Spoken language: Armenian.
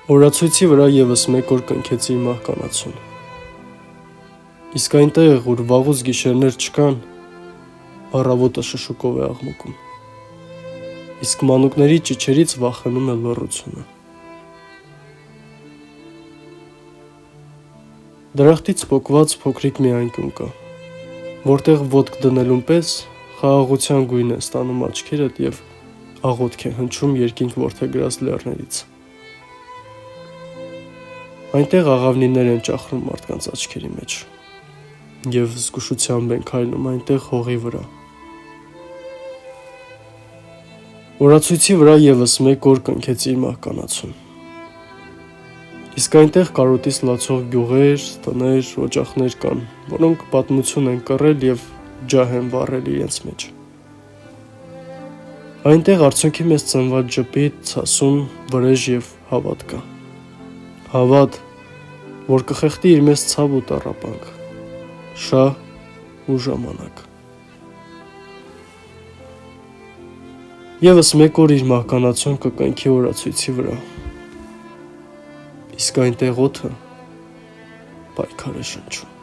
Օրացույցի վրա ևս մեկ օր կնքեց իր մահկանացուն։ Իսկ այնտեղ, ուր վաղուց գիշերներ չկան, առավոտը շշուկով է աղմկում, իսկ մանուկների ճիչերից վախենում է լռությունը։ Դրախտից պոկված փոքրիկ մի անկյուն կա, որտեղ ոտք դնելուն պես խաղաղության գույն է ստանում աչքերդ և աղոթք է հնչում երկինք որդեգրած լեռներից։ Այնտեղ աղավնիներ են ճախրում մարդկանց աչքերի մեջ և զգուշությամբ են քայլում այնտեղ հողի վրա։ Օրացույցի վրա ևս մեկ օր կնքեց իր մահկանացուն։ Իսկ այնտեղ կարոտից լացող գյուղեր, տներ, օջախներ կան, որոնք պատմություն են կռել և ջահ են վառել իրենց մեջ։ Այնտեղ արցունքի մեջ ծնված ժպիտ, ցասում, վրեժ և հավատ կա։ Հավատ, որ կխեղդի իր մեզ ցավ ու տառապանք, շահ ու ժամանակ։ Եվս մեկ օր իր մահկանացուն կկնքի օրացույցի վրա, իսկ այնտեղ օդը պայքար է շնչում։